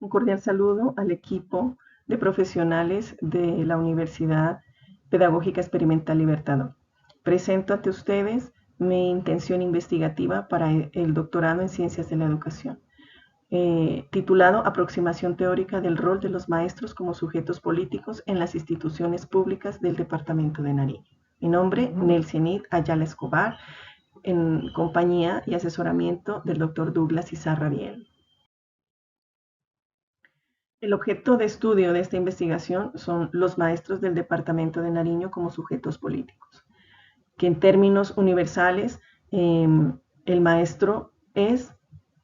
Un cordial saludo al equipo de profesionales de la Universidad Pedagógica Experimental Libertador. Presento ante ustedes mi intención investigativa para el doctorado en Ciencias de la Educación, titulado Aproximación teórica del rol de los maestros como sujetos políticos en las instituciones públicas del Departamento de Nariño. Mi nombre, Nelcienit Ayala Escobar, en compañía y asesoramiento del doctor Douglas Izarra Biel. El objeto de estudio de esta investigación son los maestros del Departamento de Nariño como sujetos políticos, que en términos universales, el maestro es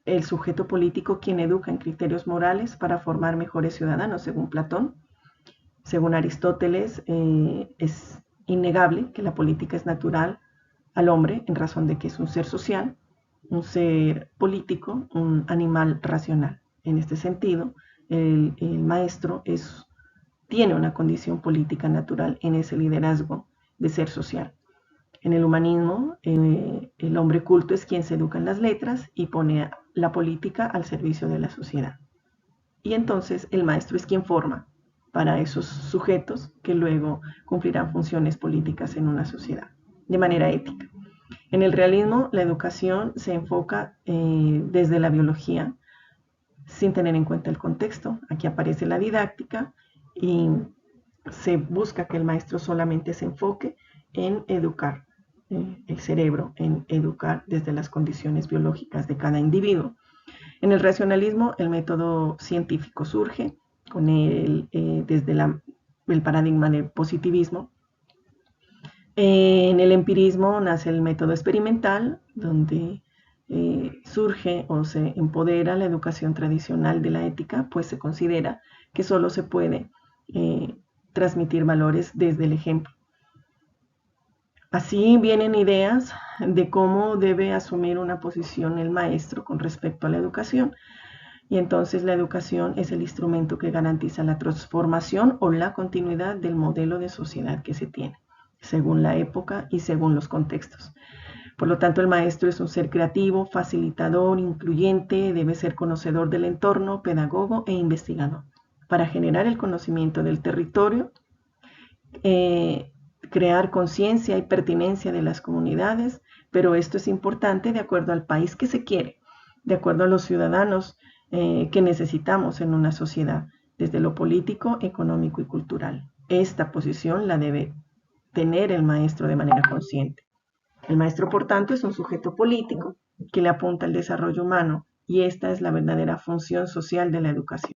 el sujeto político quien educa en criterios morales para formar mejores ciudadanos, según Platón. Según Aristóteles, es innegable que la política es natural al hombre en razón de que es un ser social, un ser político, un animal racional. En este sentido, el maestro tiene una condición política natural en ese liderazgo de ser social. En el humanismo, el hombre culto es quien se educa en las letras y pone la política al servicio de la sociedad. Y entonces el maestro es quien forma para esos sujetos que luego cumplirán funciones políticas en una sociedad, de manera ética. En el realismo, la educación se enfoca desde la biología, sin tener en cuenta el contexto. Aquí aparece la didáctica y se busca que el maestro solamente se enfoque en educar el cerebro, en educar desde las condiciones biológicas de cada individuo. En el racionalismo, el método científico surge desde el paradigma del positivismo. En el empirismo nace el método experimental, donde surge o se empodera la educación tradicional de la ética, pues se considera que solo se puede transmitir valores desde el ejemplo. Así vienen ideas de cómo debe asumir una posición el maestro con respecto a la educación. Y entonces la educación es el instrumento que garantiza la transformación o la continuidad del modelo de sociedad que se tiene, según la época y según los contextos. Por lo tanto, el maestro es un ser creativo, facilitador, incluyente, debe ser conocedor del entorno, pedagogo e investigador, para generar el conocimiento del territorio, crear conciencia y pertinencia de las comunidades, pero esto es importante de acuerdo al país que se quiere, de acuerdo a los ciudadanos que necesitamos en una sociedad, desde lo político, económico y cultural. Esta posición la debe tener el maestro de manera consciente. El maestro, por tanto, es un sujeto político que le apunta al desarrollo humano y esta es la verdadera función social de la educación.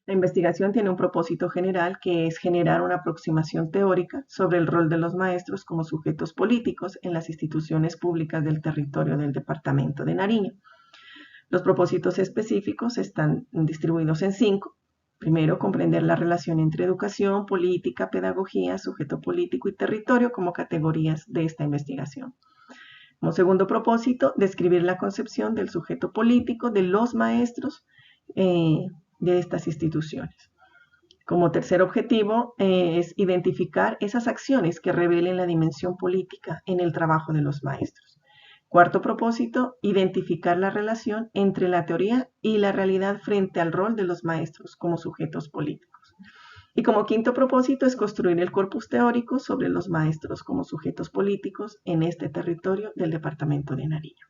La investigación tiene un propósito general que es generar una aproximación teórica sobre el rol de los maestros como sujetos políticos en las instituciones públicas del territorio del Departamento de Nariño. Los propósitos específicos están distribuidos en 5. Primero, comprender la relación entre educación, política, pedagogía, sujeto político y territorio como categorías de esta investigación. Como segundo propósito, describir la concepción del sujeto político de los maestros de estas instituciones. Como tercer objetivo es identificar esas acciones que revelen la dimensión política en el trabajo de los maestros. Cuarto propósito, identificar la relación entre la teoría y la realidad frente al rol de los maestros como sujetos políticos. Y como quinto propósito es construir el corpus teórico sobre los maestros como sujetos políticos en este territorio del Departamento de Nariño.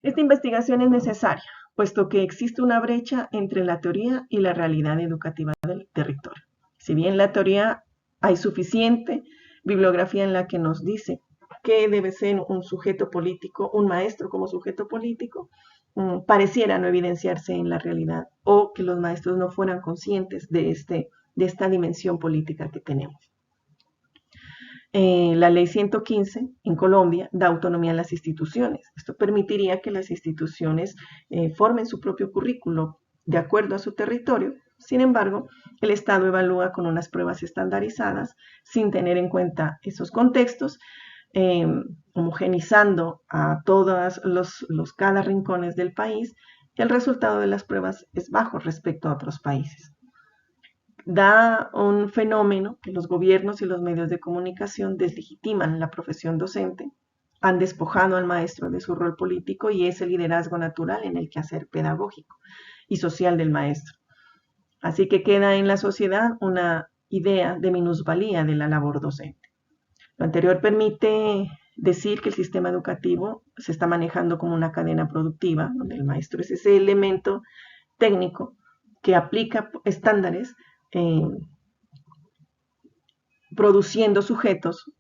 Esta investigación es necesaria, puesto que existe una brecha entre la teoría y la realidad educativa del territorio. Si bien la teoría hay suficiente bibliografía en la que nos dice qué debe ser un sujeto político, un maestro como sujeto político, pareciera no evidenciarse en la realidad o que los maestros no fueran conscientes de esta dimensión política que tenemos. La ley 115 en Colombia da autonomía a las instituciones. Esto permitiría que las instituciones formen su propio currículo de acuerdo a su territorio. Sin embargo, el Estado evalúa con unas pruebas estandarizadas sin tener en cuenta esos contextos, homogenizando a todos cada rincones del país. El resultado de las pruebas es bajo respecto a otros países. Da un fenómeno que los gobiernos y los medios de comunicación deslegitiman la profesión docente han despojado al maestro de su rol político y ese liderazgo natural en el quehacer pedagógico y social del maestro. Así que queda en la sociedad una idea de minusvalía de la labor docente. Lo anterior permite decir que el sistema educativo se está manejando como una cadena productiva, donde el maestro es ese elemento técnico que aplica estándares produciendo sujetos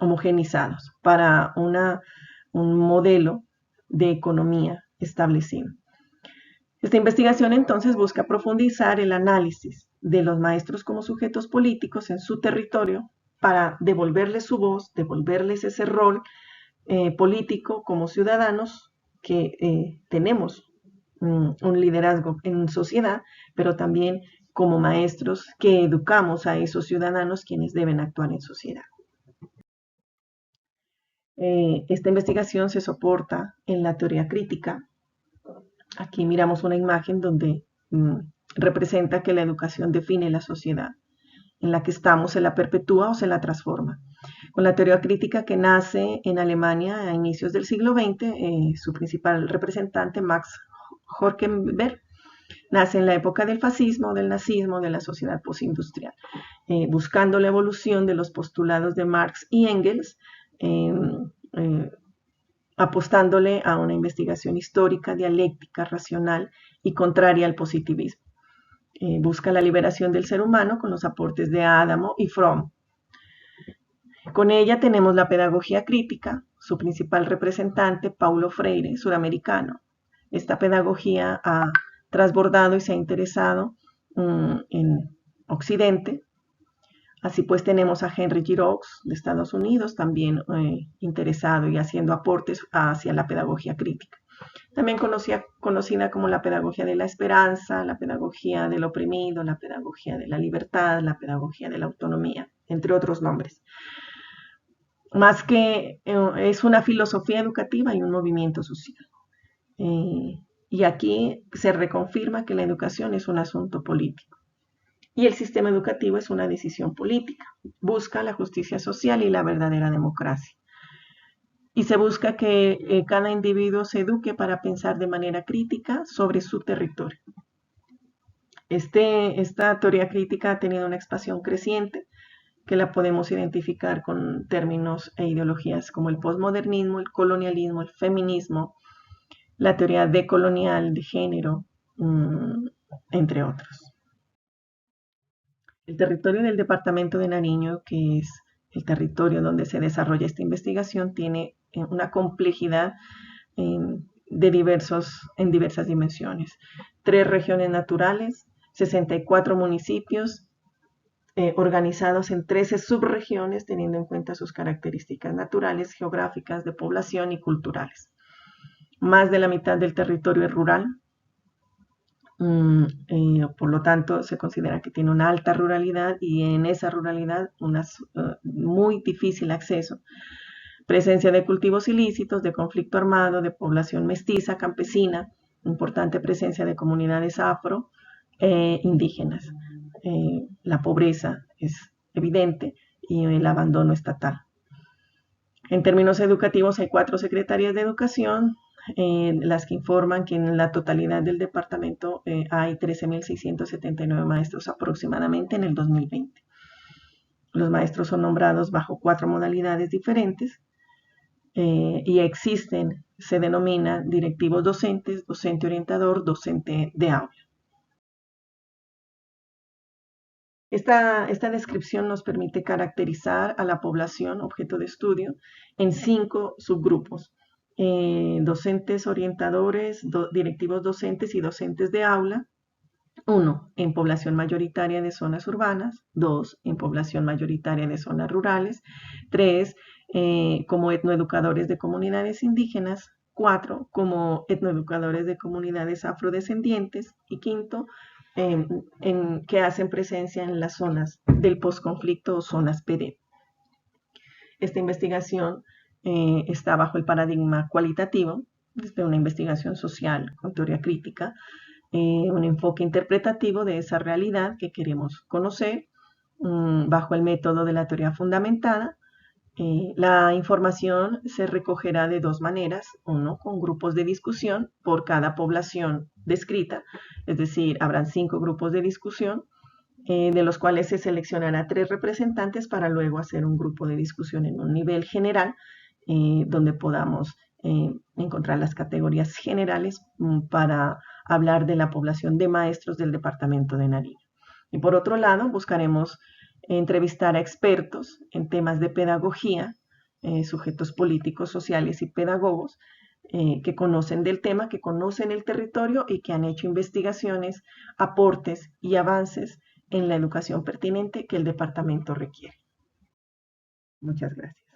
homogenizados para un modelo de economía establecido. Esta investigación entonces busca profundizar el análisis de los maestros como sujetos políticos en su territorio para devolverles su voz, devolverles ese rol político como ciudadanos que tenemos un liderazgo en sociedad, pero también como maestros que educamos a esos ciudadanos quienes deben actuar en sociedad. Esta investigación se soporta en la teoría crítica. Aquí miramos una imagen donde representa que la educación define la sociedad en la que estamos, se la perpetúa o se la transforma. Con la teoría crítica que nace en Alemania a inicios del siglo XX, su principal representante, Max Horkheimer, nace en la época del fascismo, del nazismo, de la sociedad postindustrial, buscando la evolución de los postulados de Marx y Engels, apostándole a una investigación histórica, dialéctica, racional y contraria al positivismo. Busca la liberación del ser humano con los aportes de Adamo y Fromm. Con ella tenemos la pedagogía crítica, su principal representante, Paulo Freire, suramericano. Esta pedagogía ha transbordado y se ha interesado en Occidente. Así pues tenemos a Henry Giroux de Estados Unidos, también interesado y haciendo aportes hacia la pedagogía crítica. También conocida como la pedagogía de la esperanza, la pedagogía del oprimido, la pedagogía de la libertad, la pedagogía de la autonomía, entre otros nombres. Más que es una filosofía educativa y un movimiento social. Y aquí se reconfirma que la educación es un asunto político. Y el sistema educativo es una decisión política. Busca la justicia social y la verdadera democracia. Y se busca que cada individuo se eduque para pensar de manera crítica sobre su territorio. Esta teoría crítica ha tenido una expansión creciente que la podemos identificar con términos e ideologías como el posmodernismo, el colonialismo, el feminismo, la teoría decolonial de género, entre otros. El territorio del departamento de Nariño, que es el territorio donde se desarrolla esta investigación, tiene una complejidad en diversas dimensiones. 3 regiones naturales, 64 municipios, organizados en 13 subregiones, teniendo en cuenta sus características naturales, geográficas, de población y culturales. Más de la mitad del territorio es rural, por lo tanto se considera que tiene una alta ruralidad y en esa ruralidad muy difícil acceso. Presencia de cultivos ilícitos, de conflicto armado, de población mestiza, campesina, importante presencia de comunidades afro e indígenas. La pobreza es evidente y el abandono estatal. En términos educativos hay 4 secretarías de educación, las que informan que en la totalidad del departamento hay 13.679 maestros aproximadamente en el 2020. Los maestros son nombrados bajo 4 modalidades diferentes y existen, se denomina directivos docentes, docente orientador, docente de aula. Esta descripción nos permite caracterizar a la población objeto de estudio en 5 subgrupos. Docentes orientadores, directivos docentes y docentes de aula. 1. En población mayoritaria de zonas urbanas. 2. En población mayoritaria de zonas rurales. 3. Como etnoeducadores de comunidades indígenas. 4. Como etnoeducadores de comunidades afrodescendientes. Y 5. Que hacen presencia en las zonas del posconflicto o zonas PD. Esta investigación está bajo el paradigma cualitativo, desde una investigación social con teoría crítica, un enfoque interpretativo de esa realidad que queremos conocer, bajo el método de la teoría fundamentada, La información se recogerá de dos maneras, uno con grupos de discusión por cada población descrita, es decir, habrán 5 grupos de discusión, de los cuales se seleccionará 3 representantes para luego hacer un grupo de discusión en un nivel general, donde podamos encontrar las categorías generales para hablar de la población de maestros del departamento de Nariño. Y por otro lado, buscaremos entrevistar a expertos en temas de pedagogía, sujetos políticos, sociales y pedagogos que conocen del tema, que conocen el territorio y que han hecho investigaciones, aportes y avances en la educación pertinente que el departamento requiere. Muchas gracias.